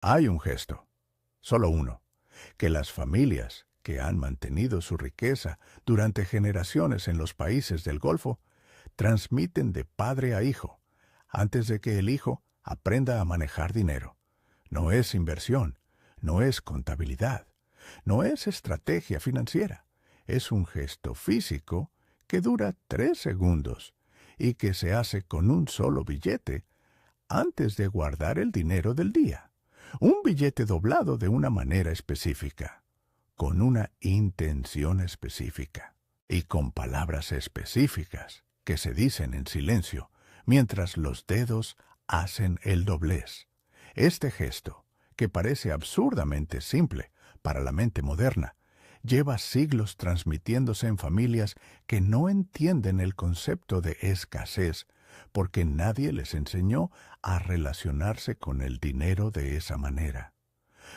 Hay un gesto, solo uno, que las familias que han mantenido su riqueza durante generaciones en los países del Golfo transmiten de padre a hijo, antes de que el hijo aprenda a manejar dinero. No es inversión, no es contabilidad, no es estrategia financiera. Es un gesto físico que dura 3 segundos y que se hace con un solo billete antes de guardar el dinero del día. Un billete doblado de una manera específica, con una intención específica y con palabras específicas que se dicen en silencio mientras los dedos hacen el doblez. Este gesto, que parece absurdamente simple para la mente moderna, lleva siglos transmitiéndose en familias que no entienden el concepto de escasez porque nadie les enseñó a relacionarse con el dinero de esa manera.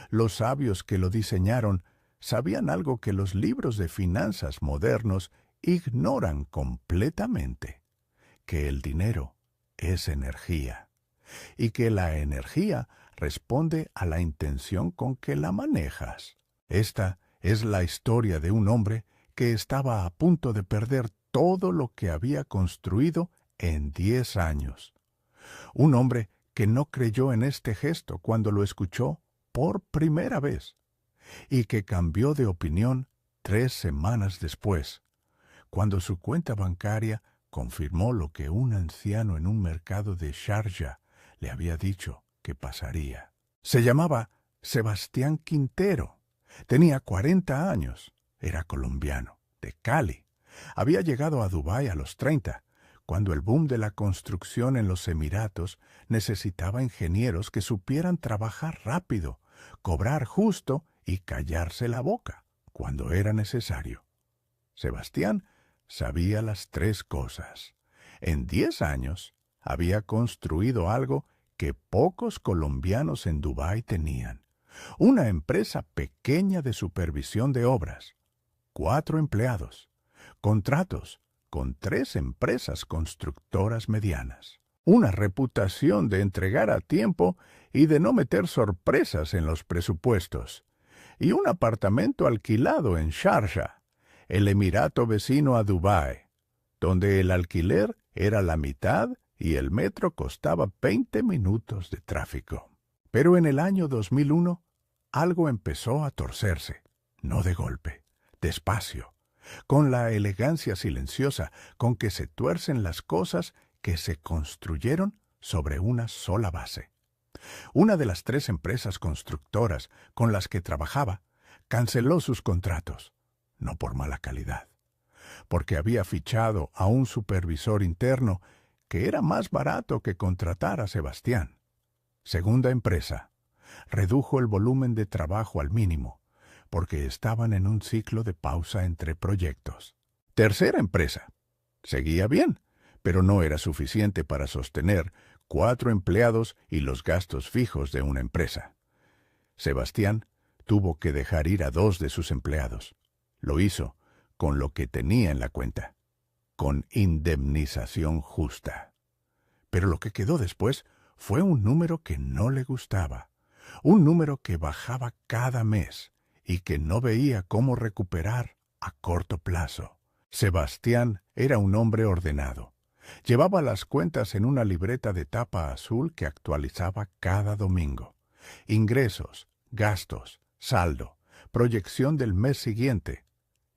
Los sabios que lo diseñaron sabían algo que los libros de finanzas modernos ignoran completamente, que el dinero es energía y que la energía responde a la intención con que la manejas. Esta es la historia de un hombre que estaba a punto de perder todo lo que había construido en 10 años. Un hombre que no creyó en este gesto cuando lo escuchó por primera vez y que cambió de opinión 3 semanas después, cuando su cuenta bancaria confirmó lo que un anciano en un mercado de Sharjah le había dicho que pasaría. Se llamaba Sebastián Quintero. Tenía 40 años. Era colombiano, de Cali. Había llegado a Dubái a los 30, cuando el boom de la construcción en los Emiratos necesitaba ingenieros que supieran trabajar rápido, cobrar justo y callarse la boca cuando era necesario. Sebastián sabía las 3 cosas. En 10 años había construido algo que pocos colombianos en Dubái tenían. Una empresa pequeña de supervisión de obras, 4 empleados, contratos con 3 empresas constructoras medianas, una reputación de entregar a tiempo y de no meter sorpresas en los presupuestos, y un apartamento alquilado en Sharjah, el emirato vecino a Dubái, donde el alquiler era la mitad y el metro costaba 20 minutos de tráfico. Pero en el año 2001, algo empezó a torcerse, no de golpe, despacio, con la elegancia silenciosa con que se tuercen las cosas que se construyeron sobre una sola base. Una de las 3 empresas constructoras con las que trabajaba canceló sus contratos, no por mala calidad, porque había fichado a un supervisor interno que era más barato que contratar a Sebastián. Segunda empresa, redujo el volumen de trabajo al mínimo, porque estaban en un ciclo de pausa entre proyectos. Tercera empresa, seguía bien, pero no era suficiente para sostener 4 empleados y los gastos fijos de una empresa. Sebastián tuvo que dejar ir a 2 de sus empleados. Lo hizo con lo que tenía en la cuenta, con indemnización justa. Pero lo que quedó después fue un número que no le gustaba, un número que bajaba cada mes y que no veía cómo recuperar a corto plazo. Sebastián era un hombre ordenado. Llevaba las cuentas en una libreta de tapa azul que actualizaba cada domingo. Ingresos, gastos, saldo, proyección del mes siguiente.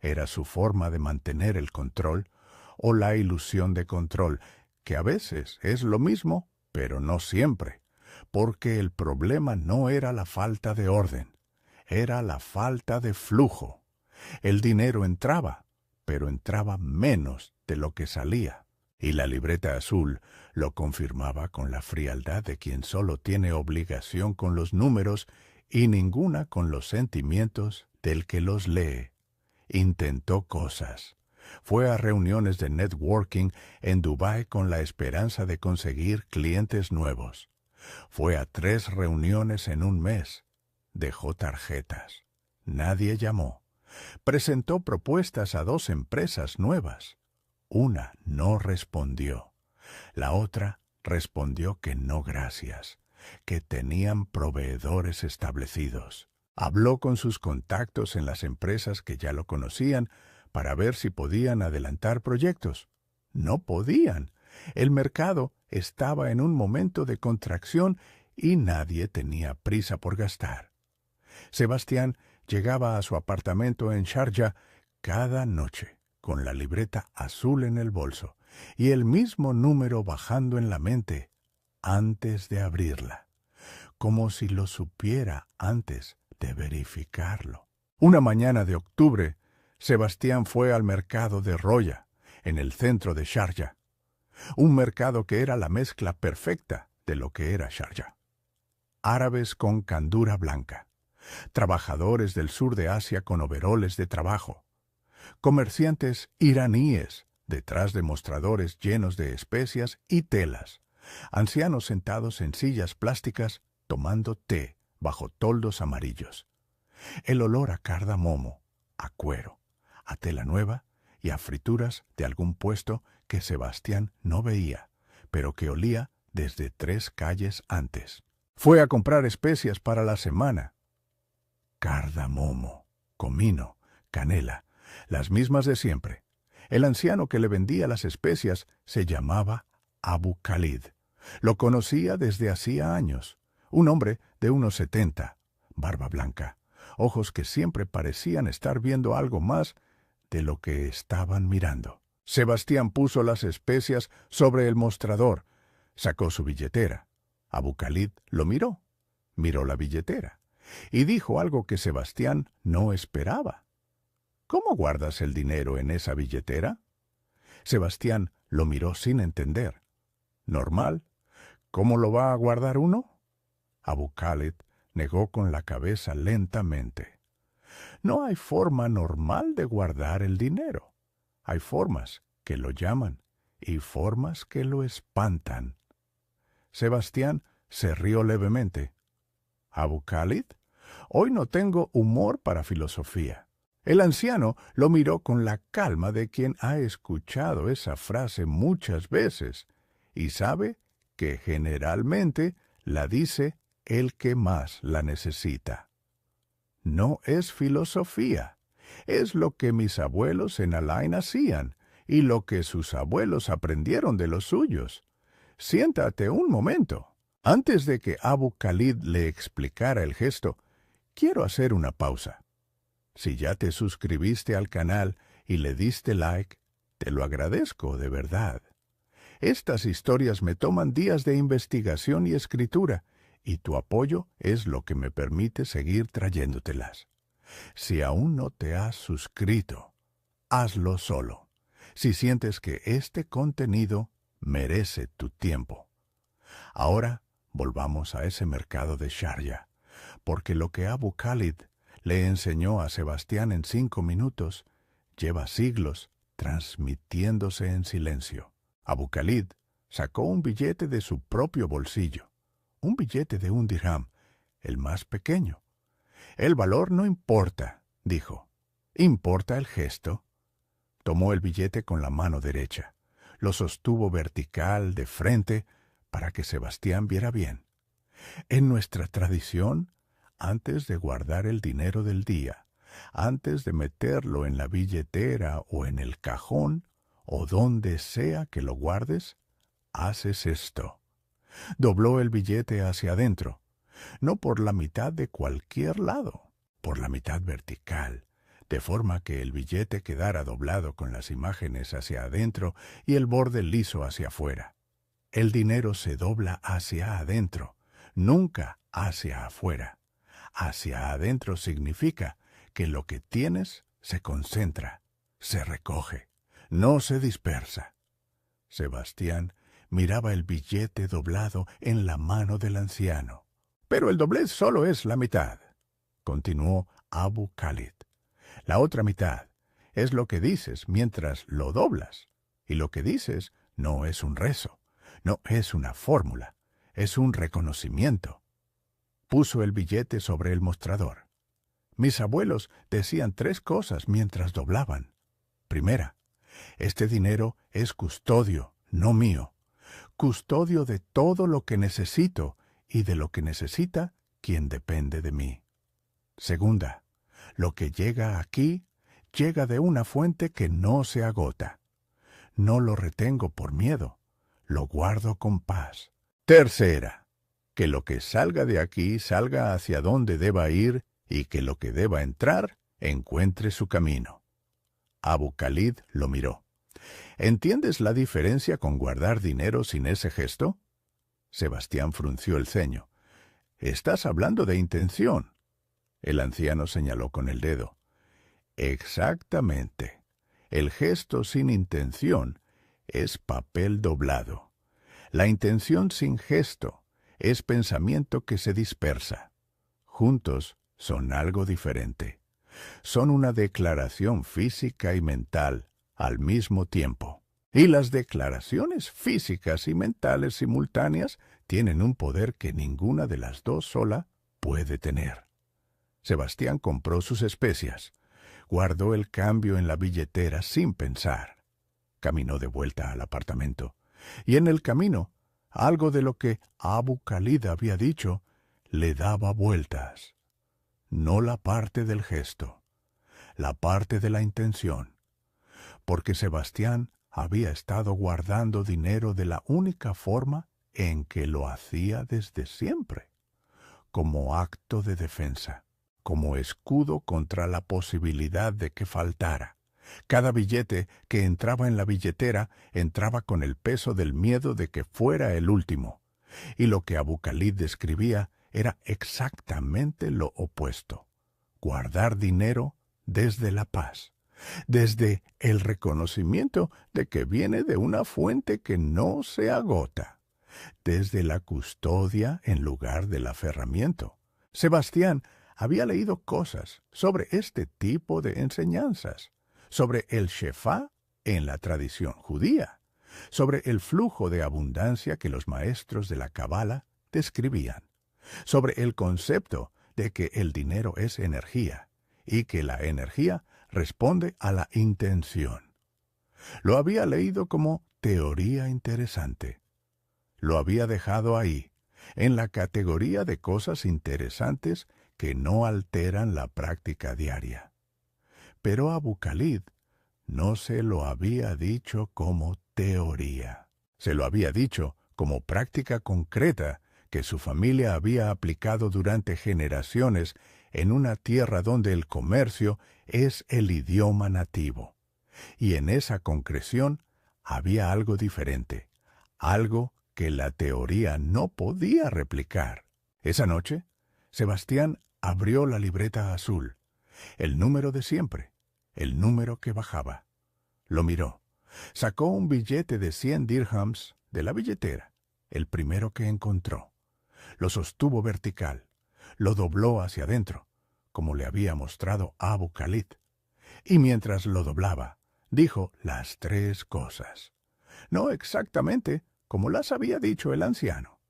Era su forma de mantener el control o la ilusión de control, que a veces es lo mismo, pero no siempre, porque el problema no era la falta de orden, era la falta de flujo. El dinero entraba, pero entraba menos de lo que salía, y la libreta azul lo confirmaba con la frialdad de quien solo tiene obligación con los números y ninguna con los sentimientos del que los lee. Intentó cosas. Fue a reuniones de networking en Dubái con la esperanza de conseguir clientes nuevos. Fue a 3 reuniones en un mes. Dejó tarjetas. Nadie llamó. Presentó propuestas a 2 empresas nuevas. Una no respondió. La otra respondió que no gracias. que tenían proveedores establecidos. Habló con sus contactos en las empresas que ya lo conocían para ver si podían adelantar proyectos. No podían. El mercado estaba en un momento de contracción y nadie tenía prisa por gastar. Sebastián llegaba a su apartamento en Sharjah cada noche, con la libreta azul en el bolso y el mismo número bajando en la mente antes de abrirla, como si lo supiera antes de verificarlo. Una mañana de octubre, Sebastián fue al mercado de Roya, en el centro de Sharjah, un mercado que era la mezcla perfecta de lo que era Sharjah. Árabes con candura blanca, trabajadores del sur de Asia con overoles de trabajo, comerciantes iraníes detrás de mostradores llenos de especias y telas, ancianos sentados en sillas plásticas tomando té bajo toldos amarillos. El olor a cardamomo, a cuero, a tela nueva y a frituras de algún puesto que Sebastián no veía, pero que olía desde 3 calles antes. Fue a comprar especias para la semana. Cardamomo, comino, canela, las mismas de siempre. El anciano que le vendía las especias se llamaba Abu Khalid. Lo conocía desde hacía años. Un hombre de unos 70, barba blanca, ojos que siempre parecían estar viendo algo más de lo que estaban mirando. Sebastián puso las especias sobre el mostrador, sacó su billetera. Abu Khalid lo miró la billetera, y dijo algo que Sebastián no esperaba. ¿Cómo guardas el dinero en esa billetera? Sebastián lo miró sin entender. ¿Normal? ¿Cómo lo va a guardar uno? Abu Khalid negó con la cabeza lentamente. No hay forma normal de guardar el dinero. Hay formas que lo llaman y formas que lo espantan. Sebastián se rió levemente. ¿Abu Khalid? Hoy no tengo humor para filosofía. El anciano lo miró con la calma de quien ha escuchado esa frase muchas veces y sabe que generalmente la dice el que más la necesita. No es filosofía, es lo que mis abuelos en Al-Ain hacían y lo que sus abuelos aprendieron de los suyos. Siéntate un momento. Antes de que Abu Khalid le explicara el gesto, quiero hacer una pausa. Si ya te suscribiste al canal y le diste like, te lo agradezco de verdad. Estas historias me toman días de investigación y escritura, y tu apoyo es lo que me permite seguir trayéndotelas. Si aún no te has suscrito, hazlo solo, si sientes que este contenido merece tu tiempo. Ahora volvamos a ese mercado de Sharjah, porque lo que Abu Khalid le enseñó a Sebastián en 5 minutos lleva siglos transmitiéndose en silencio. Abu Khalid sacó un billete de su propio bolsillo, un billete de 1 dirham, el más pequeño. El valor no importa, dijo. Importa el gesto. Tomó el billete con la mano derecha, lo sostuvo vertical de frente para que Sebastián viera bien. En nuestra tradición, antes de guardar el dinero del día, antes de meterlo en la billetera o en el cajón, o donde sea que lo guardes, haces esto. Dobló el billete hacia adentro, no por la mitad de cualquier lado, por la mitad vertical, de forma que el billete quedara doblado con las imágenes hacia adentro y el borde liso hacia afuera. El dinero se dobla hacia adentro, nunca hacia afuera. Hacia adentro significa que lo que tienes se concentra, se recoge, no se dispersa. Sebastián miraba el billete doblado en la mano del anciano. Pero el doblez solo es la mitad, continuó Abu Khalid. La otra mitad es lo que dices mientras lo doblas. Y lo que dices no es un rezo, no es una fórmula, es un reconocimiento. Puso el billete sobre el mostrador. Mis abuelos decían 3 cosas mientras doblaban. Primera, este dinero es custodio, no mío. Custodio de todo lo que necesito y de lo que necesita quien depende de mí. Segunda, lo que llega aquí llega de una fuente que no se agota. No lo retengo por miedo, lo guardo con paz. Tercera, que lo que salga de aquí salga hacia donde deba ir y que lo que deba entrar encuentre su camino. Abu Khalid lo miró. ¿Entiendes la diferencia con guardar dinero sin ese gesto? Sebastián frunció el ceño. Estás hablando de intención. El anciano señaló con el dedo. Exactamente. El gesto sin intención es papel doblado. La intención sin gesto es pensamiento que se dispersa. Juntos son algo diferente. Son una declaración física y mental al mismo tiempo. Y las declaraciones físicas y mentales simultáneas tienen un poder que ninguna de las dos sola puede tener. Sebastián compró sus especias. Guardó el cambio en la billetera sin pensar. Caminó de vuelta al apartamento. Y en el camino, algo de lo que Abu Khalid había dicho le daba vueltas. No la parte del gesto, la parte de la intención. Porque Sebastián había estado guardando dinero de la única forma en que lo hacía desde siempre, como acto de defensa, como escudo contra la posibilidad de que faltara. Cada billete que entraba en la billetera entraba con el peso del miedo de que fuera el último, y lo que Abu Khalid describía era exactamente lo opuesto. Guardar dinero desde la paz, desde el reconocimiento de que viene de una fuente que no se agota, desde la custodia en lugar del aferramiento. Sebastián había leído cosas sobre este tipo de enseñanzas, sobre el shefá en la tradición judía, sobre el flujo de abundancia que los maestros de la Cábala describían, sobre el concepto de que el dinero es energía y que la energía responde a la intención. Lo había leído como teoría interesante. Lo había dejado ahí, en la categoría de cosas interesantes que no alteran la práctica diaria. Pero Abu Khalid no se lo había dicho como teoría. Se lo había dicho como práctica concreta que su familia había aplicado durante generaciones en una tierra donde el comercio es el idioma nativo. Y en esa concreción había algo diferente, algo que la teoría no podía replicar. Esa noche, Sebastián abrió la libreta azul, el número de siempre, el número que bajaba. Lo miró. Sacó un billete de 100 dirhams de la billetera, el primero que encontró. Lo sostuvo vertical, lo dobló hacia adentro, como le había mostrado Abu Khalid. Y mientras lo doblaba, dijo las tres cosas. No exactamente como las había dicho el anciano,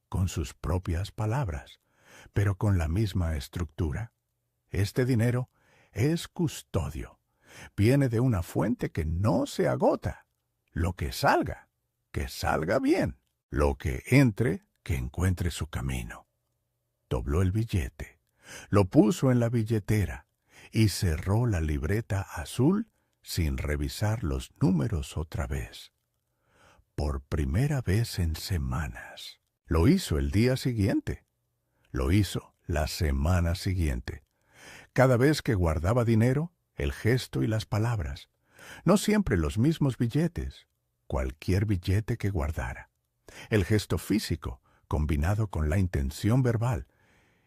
con sus propias palabras, pero con la misma estructura. Este dinero es custodio. Viene de una fuente que no se agota. Lo que salga bien. Lo que entre, que encuentre su camino. Dobló el billete, lo puso en la billetera y cerró la libreta azul sin revisar los números otra vez. Por primera vez en semanas. Lo hizo el día siguiente. Lo hizo la semana siguiente. Cada vez que guardaba dinero, el gesto y las palabras. No siempre los mismos billetes, cualquier billete que guardara. El gesto físico, combinado con la intención verbal.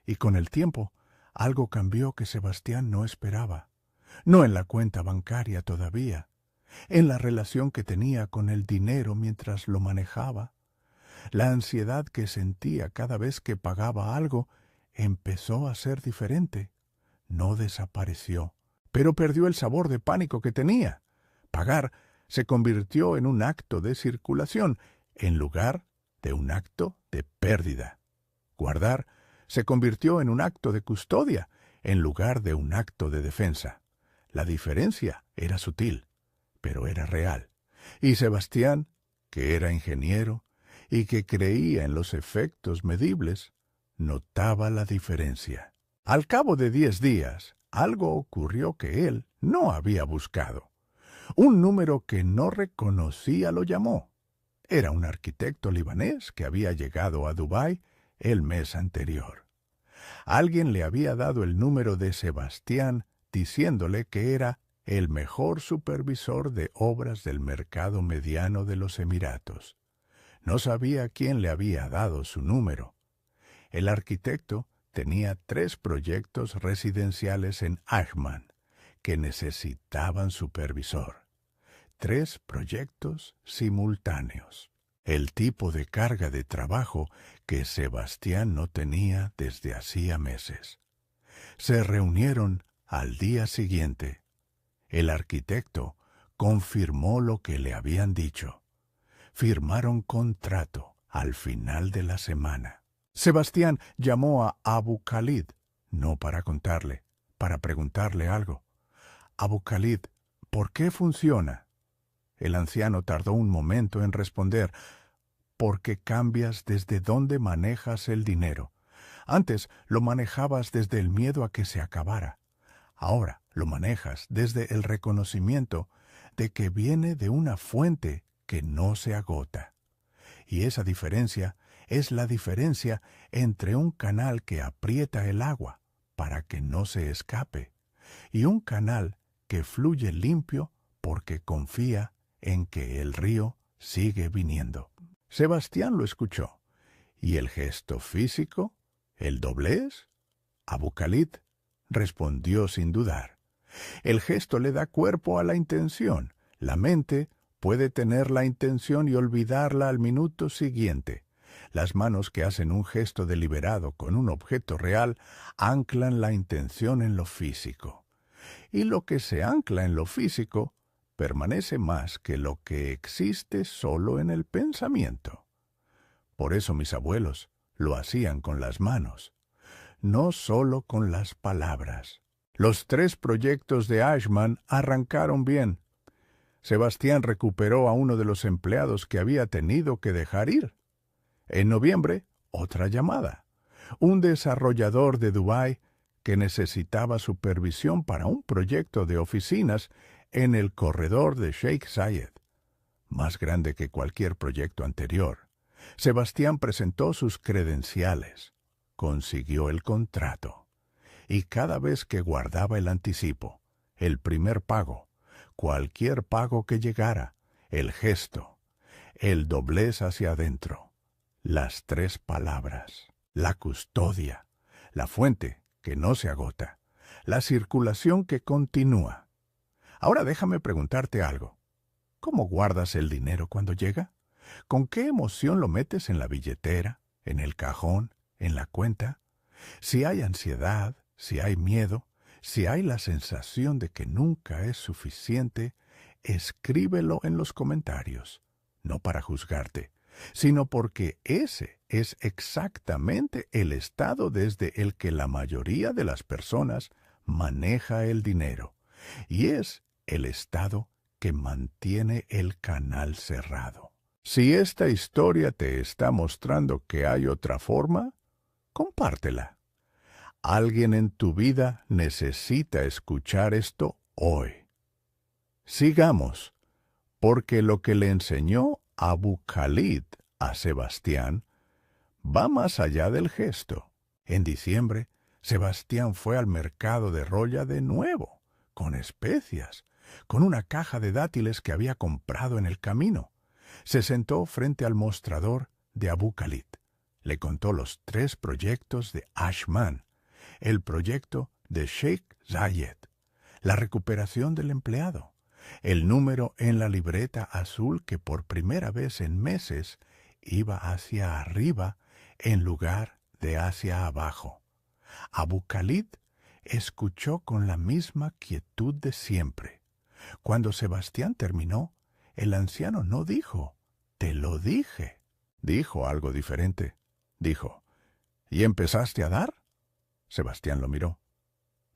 Y con el tiempo, algo cambió que Sebastián no esperaba. No en la cuenta bancaria todavía, en la relación que tenía con el dinero mientras lo manejaba. La ansiedad que sentía cada vez que pagaba algo empezó a ser diferente. No desapareció, pero perdió el sabor de pánico que tenía. Pagar se convirtió en un acto de circulación en lugar de un acto de pérdida. Guardar se convirtió en un acto de custodia en lugar de un acto de defensa. La diferencia era sutil, pero era real. Y Sebastián, que era ingeniero y que creía en los efectos medibles, notaba la diferencia. Al cabo de 10 días, algo ocurrió que él no había buscado. Un número que no reconocía lo llamó. Era un arquitecto libanés que había llegado a Dubái el mes anterior. Alguien le había dado el número de Sebastián diciéndole que era el mejor supervisor de obras del mercado mediano de los Emiratos. No sabía quién le había dado su número. El arquitecto tenía 3 proyectos residenciales en Ajman que necesitaban supervisor. 3 proyectos simultáneos. El tipo de carga de trabajo que Sebastián no tenía desde hacía meses. Se reunieron al día siguiente. El arquitecto confirmó lo que le habían dicho. Firmaron contrato al final de la semana. Sebastián llamó a Abu Khalid, no para contarle, para preguntarle algo. Abu Khalid, ¿por qué funciona? El anciano tardó un momento en responder. Porque cambias desde dónde manejas el dinero. Antes lo manejabas desde el miedo a que se acabara. Ahora lo manejas desde el reconocimiento de que viene de una fuente que no se agota. Y esa diferencia es la diferencia entre un canal que aprieta el agua para que no se escape y un canal que fluye limpio porque confía en que el río sigue viniendo. Sebastián lo escuchó. ¿Y el gesto físico? ¿El doblez? Abu Khalid respondió sin dudar. El gesto le da cuerpo a la intención. La mente puede tener la intención y olvidarla al minuto siguiente. Las manos que hacen un gesto deliberado con un objeto real anclan la intención en lo físico. Y lo que se ancla en lo físico permanece más que lo que existe solo en el pensamiento. Por eso mis abuelos lo hacían con las manos, no solo con las palabras. Los 3 proyectos de Ajman arrancaron bien. Sebastián recuperó a uno de los empleados que había tenido que dejar ir. En noviembre, otra llamada. Un desarrollador de Dubái que necesitaba supervisión para un proyecto de oficinas en el corredor de Sheikh Zayed, más grande que cualquier proyecto anterior. Sebastián presentó sus credenciales, consiguió el contrato, y cada vez que guardaba el anticipo, el primer pago, cualquier pago que llegara, el gesto, el doblez hacia adentro, las 3 palabras, la custodia, la fuente que no se agota, la circulación que continúa. Ahora déjame preguntarte algo. ¿Cómo guardas el dinero cuando llega? ¿Con qué emoción lo metes en la billetera, en el cajón, en la cuenta? Si hay ansiedad, si hay miedo, si hay la sensación de que nunca es suficiente, escríbelo en los comentarios, no para juzgarte, sino porque ese es exactamente el estado desde el que la mayoría de las personas maneja el dinero, y es el estado que mantiene el canal cerrado. Si esta historia te está mostrando que hay otra forma, compártela. Alguien en tu vida necesita escuchar esto hoy. Sigamos, porque lo que le enseñó Abu Khalid a Sebastián va más allá del gesto. En diciembre, Sebastián fue al mercado de Roya de nuevo, con especias, con una caja de dátiles que había comprado en el camino. Se sentó frente al mostrador de Abu Khalid. Le contó los 3 proyectos de Ajman, el proyecto de Sheikh Zayed, la recuperación del empleado, el número en la libreta azul que por primera vez en meses iba hacia arriba en lugar de hacia abajo. Abu Khalid escuchó con la misma quietud de siempre. Cuando Sebastián terminó, el anciano no dijo, «Te lo dije». Dijo algo diferente. Dijo, «¿Y empezaste a dar?» Sebastián lo miró.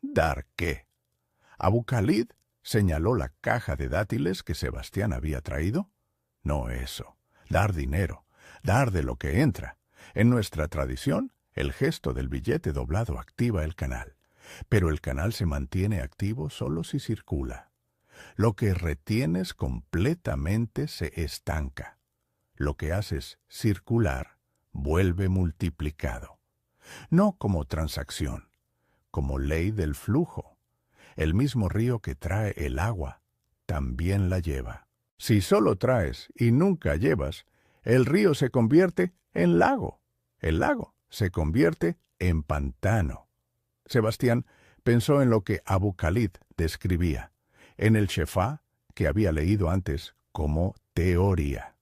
«¿Dar qué?» Abu Khalid señaló la caja de dátiles que Sebastián había traído. «No eso. Dar dinero. dar de lo que entra. En nuestra tradición, el gesto del billete doblado activa el canal, pero el canal se mantiene activo solo si circula. Lo que retienes completamente se estanca. Lo que haces circular vuelve multiplicado. No como transacción, como ley del flujo. El mismo río que trae el agua también la lleva. Si solo traes y nunca llevas, el río se convierte en lago. El lago se convierte en pantano. Sebastián pensó en lo que Abu Khalid describía, en el Shefá que había leído antes como teoría,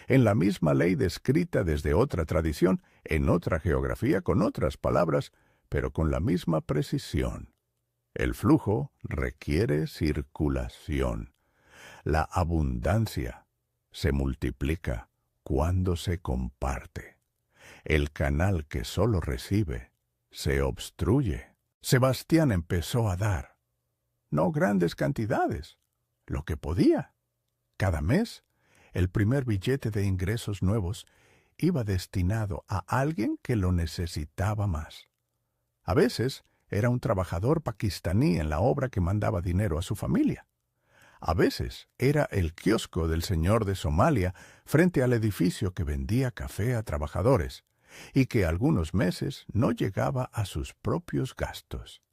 en la misma ley descrita desde otra tradición, en otra geografía, con otras palabras, pero con la misma precisión. El flujo requiere circulación. La abundancia se multiplica cuando se comparte. El canal que solo recibe se obstruye. Sebastián empezó a dar, no grandes cantidades, lo que podía. Cada mes, el primer billete de ingresos nuevos iba destinado a alguien que lo necesitaba más. A veces era un trabajador pakistaní en la obra que mandaba dinero a su familia. A veces era el kiosco del señor de Somalia frente al edificio que vendía café a trabajadores y que algunos meses no llegaba a sus propios gastos.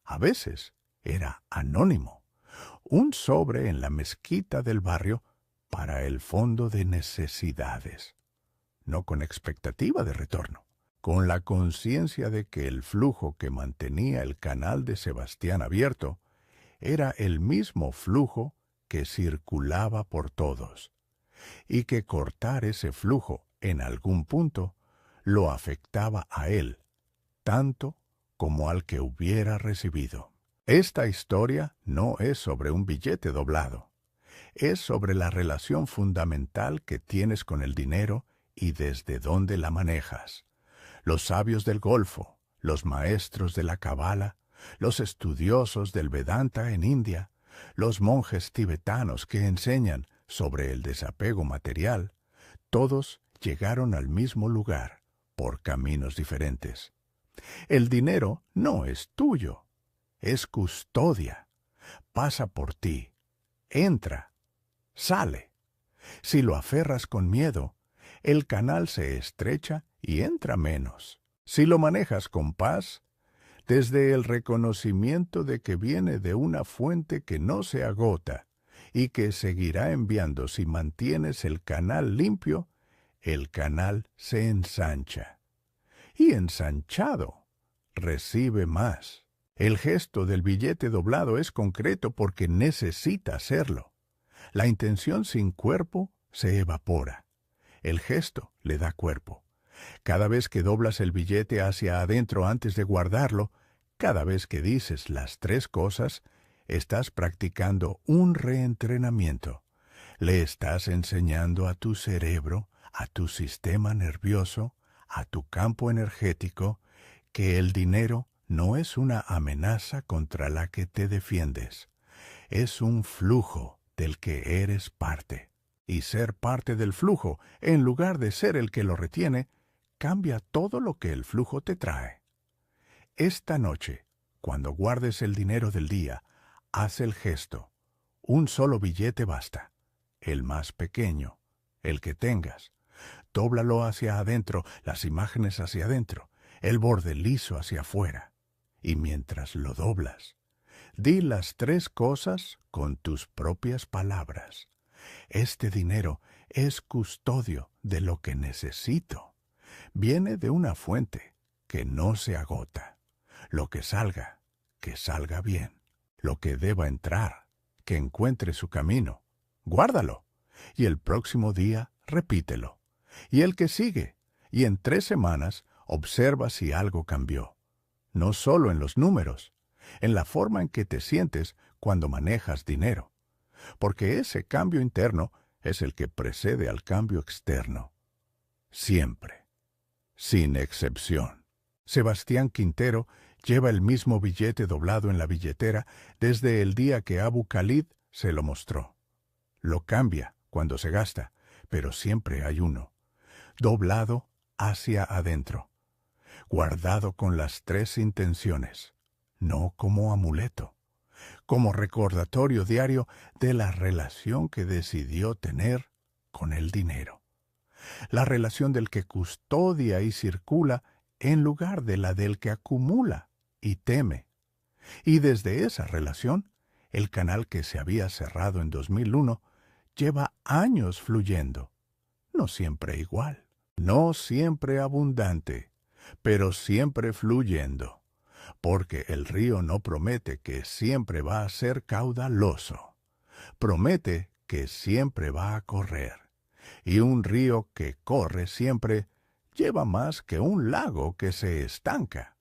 A veces era anónimo, un sobre en la mezquita del barrio para el fondo de necesidades, no con expectativa de retorno, con la conciencia de que el flujo que mantenía el canal de Sebastián abierto era el mismo flujo que circulaba por todos, y que cortar ese flujo en algún punto lo afectaba a él, tanto como al que hubiera recibido. Esta historia no es sobre un billete doblado, es sobre la relación fundamental que tienes con el dinero y desde dónde la manejas. Los sabios del Golfo, los maestros de la Cábala, los estudiosos del Vedanta en India, los monjes tibetanos que enseñan sobre el desapego material, todos llegaron al mismo lugar por caminos diferentes. El dinero no es tuyo, es custodia. Pasa por ti, entra, sale. Si lo aferras con miedo, el canal se estrecha y entra menos. Si lo manejas con paz, desde el reconocimiento de que viene de una fuente que no se agota y que seguirá enviando si mantienes el canal limpio, el canal se ensancha. Y ensanchado, recibe más. El gesto del billete doblado es concreto porque necesita serlo. La intención sin cuerpo se evapora. El gesto le da cuerpo. Cada vez que doblas el billete hacia adentro antes de guardarlo, cada vez que dices las tres cosas, estás practicando un reentrenamiento. Le estás enseñando a tu cerebro, a tu sistema nervioso, a tu campo energético, que el dinero no es una amenaza contra la que te defiendes. Es un flujo del que eres parte. Y ser parte del flujo, en lugar de ser el que lo retiene, cambia todo lo que el flujo te trae. Esta noche, cuando guardes el dinero del día, haz el gesto. Un solo billete basta, el más pequeño, el que tengas. Dóblalo hacia adentro, las imágenes hacia adentro, el borde liso hacia afuera. Y mientras lo doblas, di las tres cosas con tus propias palabras. Este dinero es custodio de lo que necesito. Viene de una fuente que no se agota. Lo que salga bien. Lo que deba entrar, que encuentre su camino. Guárdalo. Y el próximo día repítelo. Y el que sigue. Y en 3 semanas observa si algo cambió. No solo en los números, en la forma en que te sientes cuando manejas dinero. Porque ese cambio interno es el que precede al cambio externo. Siempre. Sin excepción. Sebastián Quintero lleva el mismo billete doblado en la billetera desde el día que Abu Khalid se lo mostró. Lo cambia cuando se gasta, pero siempre hay uno. doblado hacia adentro, guardado con las tres intenciones, no como amuleto, como recordatorio diario de la relación que decidió tener con el dinero, la relación del que custodia y circula en lugar de la del que acumula y teme. Y desde esa relación, el canal que se había cerrado en 2001 lleva años fluyendo, no siempre igual, no siempre abundante, pero siempre fluyendo, porque el río no promete que siempre va a ser caudaloso, promete que siempre va a correr, y un río que corre siempre lleva más que un lago que se estanca.